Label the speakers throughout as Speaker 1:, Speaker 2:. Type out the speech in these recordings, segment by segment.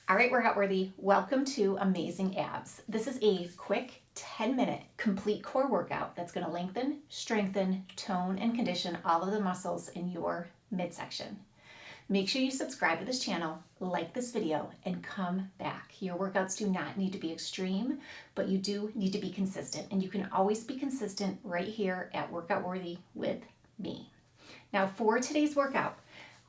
Speaker 1: All right, workout worthy, welcome to Amazing Abs. This is a quick 10-minute complete core workout that's going to lengthen, strengthen, tone, and condition all of the muscles in your midsection. Make sure you subscribe to this channel, like this video, and come back. Your workouts do not need to be extreme, but you do need to be consistent, and you can always be consistent right here at Workout Worthy with me. Now for today's workout,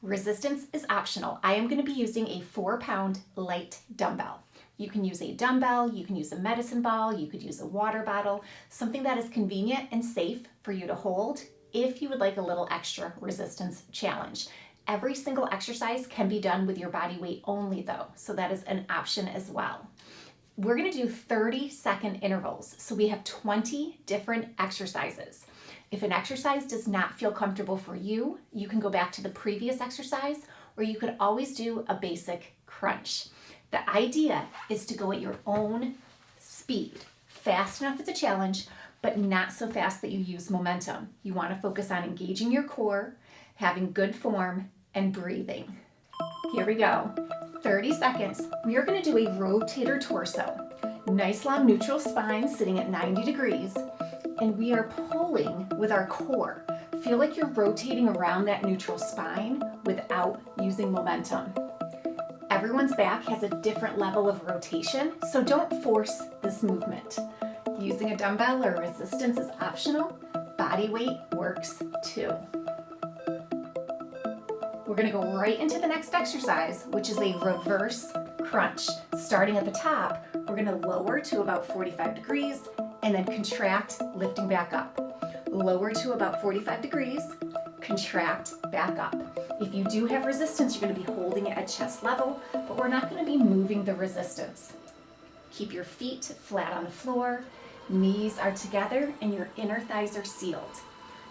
Speaker 1: resistance is optional. I am going to be using a 4-pound light dumbbell. You can use a dumbbell, you can use a medicine ball, you could use a water bottle, something that is convenient and safe for you to hold if you would like a little extra resistance challenge. Every single exercise can be done with your body weight only though, so that is an option as well. We're going to do 30-second intervals, so we have 20 different exercises. If an exercise does not feel comfortable for you, you can go back to the previous exercise, or you could always do a basic crunch. The idea is to go at your own speed. Fast enough it's a challenge, but not so fast that you use momentum. You want to focus on engaging your core, having good form, and breathing. Here we go. 30 seconds. We are going to do a rotator torso. Nice long neutral spine sitting at 90 degrees. And we are pulling with our core. Feel like you're rotating around that neutral spine without using momentum. Everyone's back has a different level of rotation, so don't force this movement. Using a dumbbell or resistance is optional. Body weight works too. We're going to go right into the next exercise, which is a reverse crunch. Starting at the top, we're going to lower to about 45 degrees and then contract, lifting back up. Lower to about 45 degrees, contract, back up. If you do have resistance, you're going to be holding it at chest level, but we're not going to be moving the resistance. Keep your feet flat on the floor, knees are together, and your inner thighs are sealed.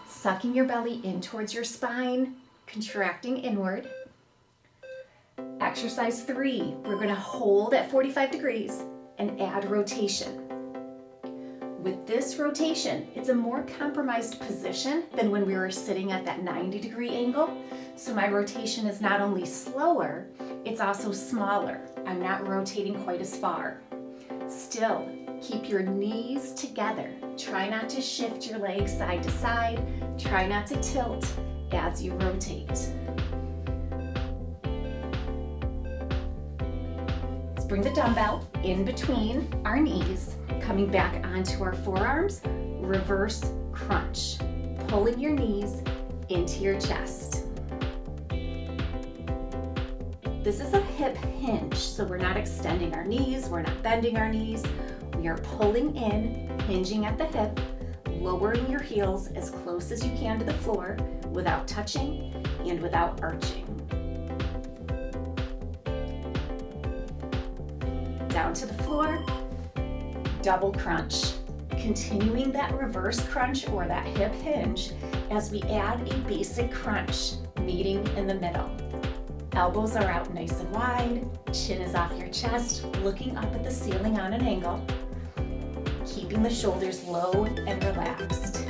Speaker 1: Sucking your belly in towards your spine, contracting inward. Exercise 3, we're going to hold at 45 degrees and add rotation. With this rotation, it's a more compromised position than when we were sitting at that 90-degree angle. So my rotation is not only slower, it's also smaller. I'm not rotating quite as far. Still, keep your knees together. Try not to shift your legs side to side. Try not to tilt as you rotate. Let's bring the dumbbell in between our knees. Coming back onto our forearms, reverse crunch. Pulling your knees into your chest. This is a hip hinge, so we're not extending our knees, we're not bending our knees. We are pulling in, hinging at the hip, lowering your heels as close as you can to the floor without touching and without arching. Down to the floor. Double crunch, continuing that reverse crunch or that hip hinge as we add a basic crunch, meeting in the middle. Elbows are out nice and wide, chin is off your chest, looking up at the ceiling on an angle, keeping the shoulders low and relaxed.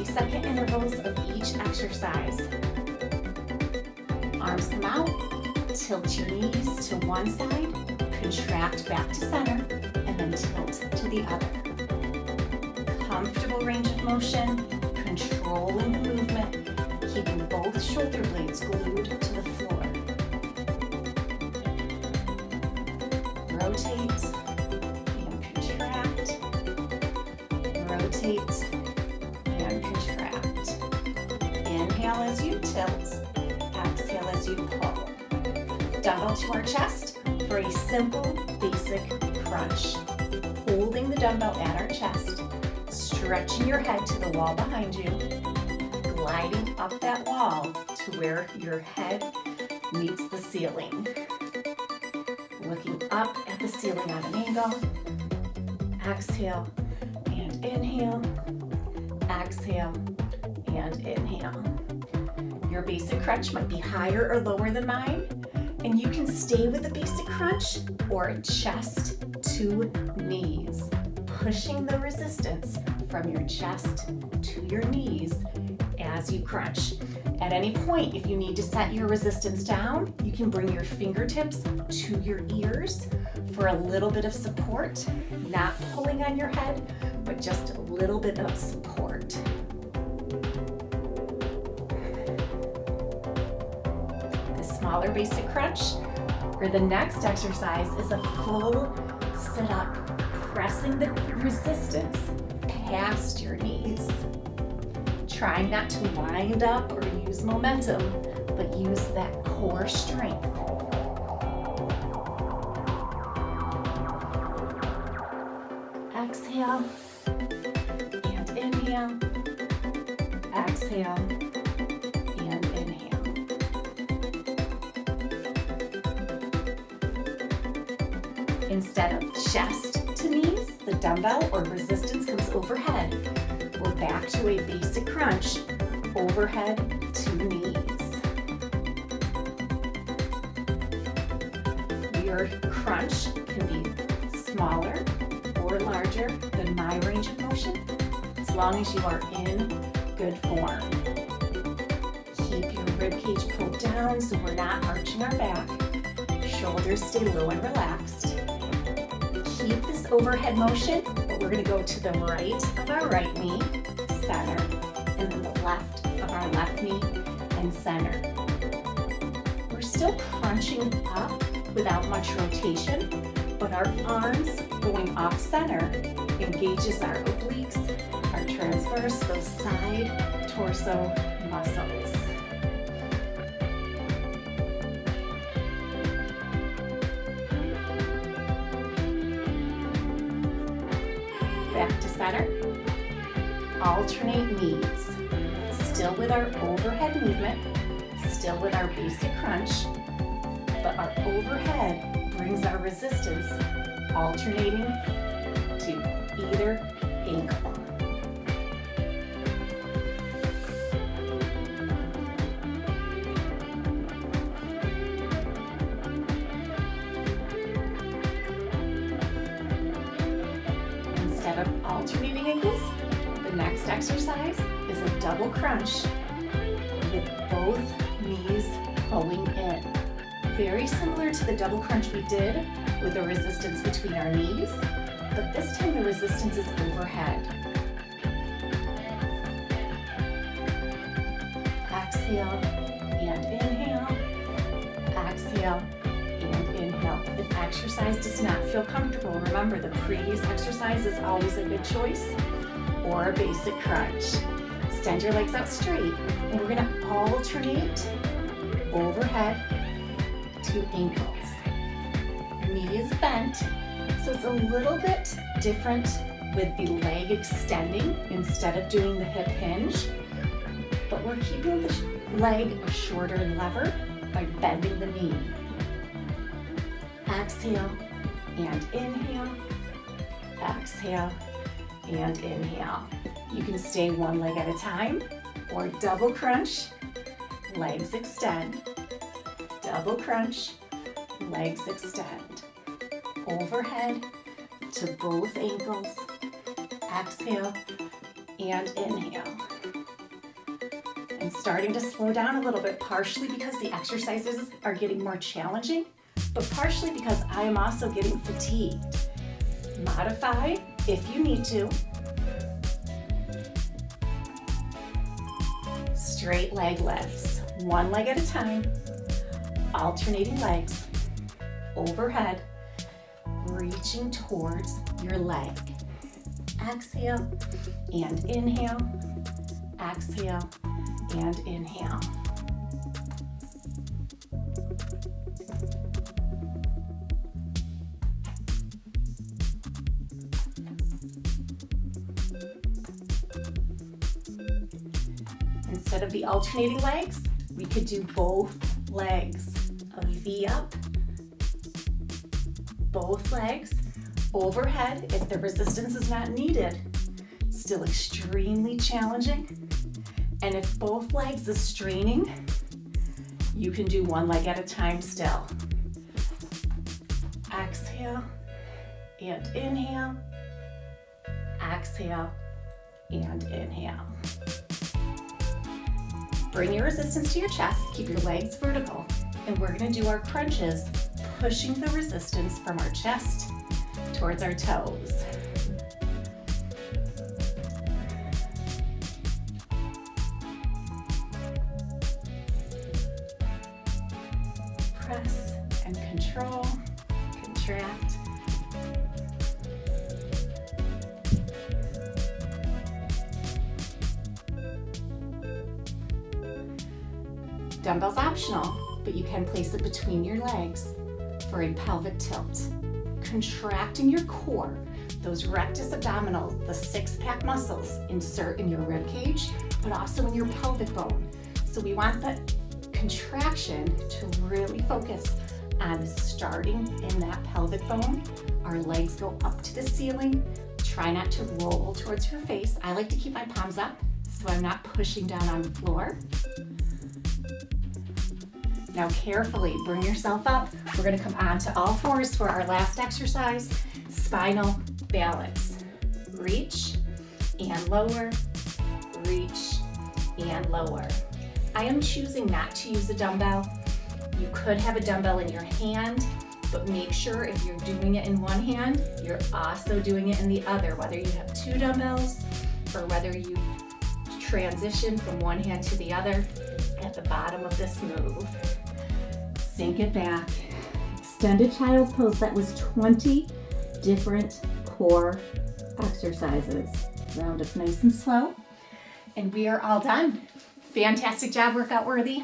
Speaker 1: Second intervals of each exercise. Arms come out. Tilt your knees to one side, contract back to center, and then tilt to the other. Comfortable range of motion, controlling the movement, keeping both shoulder blades glued to the floor. Rotate and contract. Rotate and contract. Inhale as you tilt, exhale as you pull. Dumbbell to our chest for a simple, basic crunch. Holding the dumbbell at our chest, stretching your head to the wall behind you, gliding up that wall to where your head meets the ceiling. Looking up at the ceiling on an angle. Exhale and inhale. Exhale and inhale. Your basic crunch might be higher or lower than mine. And you can stay with the basic crunch or chest to knees, pushing the resistance from your chest to your knees as you crunch. At any point, if you need to set your resistance down, you can bring your fingertips to your ears for a little bit of support, not pulling on your head, but just a little bit of support. The smaller basic crunch, or the next exercise, is a full sit-up, pressing the resistance past your knees. Trying not to wind up or use momentum, but use that core strength. Exhale and inhale. Exhale and inhale. Instead of chest to knees, the dumbbell or resistance comes overhead. We're back to a basic crunch, overhead to knees. Your crunch can be smaller or larger than my range of motion, as long as you are in good form. Keep your ribcage pulled down so we're not arching our back. Shoulders stay low and relaxed. Keep this overhead motion, but we're going to go to the right of our right knee, center, and then the left of our left knee and center. We're still crunching up without much rotation, but our arms going off center engages our obliques, our transverse, those side torso muscles. Back to center. Alternate knees. Still with our overhead movement, still with our basic crunch, but our overhead brings our resistance alternating to either ankle. Instead of alternating ankles, the next exercise is a double crunch with both knees pulling in. Very similar to the double crunch we did with the resistance between our knees, but this time the resistance is overhead. Exhale and inhale. Exhale and inhale. If an exercise does not feel comfortable, remember the previous exercise is always a good choice, or a basic crunch. Extend your legs out straight, and we're going to alternate overhead to ankles. Knee is bent, so it's a little bit different with the leg extending instead of doing the hip hinge, but we're keeping the leg a shorter lever by bending the knee. Exhale and inhale. Exhale and inhale. You can stay one leg at a time or double crunch, legs extend. Double crunch, legs extend. Overhead to both ankles. Exhale and inhale. I'm starting to slow down a little bit, partially because the exercises are getting more challenging, but partially because I am also getting fatigued. Modify if you need to. Straight leg lifts, one leg at a time, alternating legs, overhead, reaching towards your leg. Exhale and inhale, exhale and inhale. Instead of the alternating legs, we could do both legs. A V up, both legs, overhead if the resistance is not needed. Still extremely challenging. And if both legs is straining, you can do one leg at a time still. Exhale and inhale, exhale and inhale. Bring your resistance to your chest, keep your legs vertical, and we're gonna do our crunches, pushing the resistance from our chest towards our toes. Press and control, contract. Dumbbell's optional, but you can place it between your legs for a pelvic tilt. Contracting your core, those rectus abdominals, the six-pack muscles, insert in your rib cage, but also in your pelvic bone. So we want the contraction to really focus on starting in that pelvic bone. Our legs go up to the ceiling. Try not to roll towards your face. I like to keep my palms up so I'm not pushing down on the floor. Now carefully bring yourself up. We're gonna come onto all fours for our last exercise, spinal balance. Reach and lower, reach and lower. I am choosing not to use a dumbbell. You could have a dumbbell in your hand, but make sure if you're doing it in one hand, you're also doing it in the other, whether you have two dumbbells or whether you transition from one hand to the other at the bottom of this move. Sink it back. Extended child's pose. That was 20 different core exercises. Round up nice and slow. And we are all done. Fantastic job, workout worthy.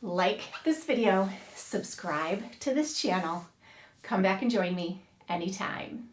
Speaker 1: Like this video, subscribe to this channel. Come back and join me anytime.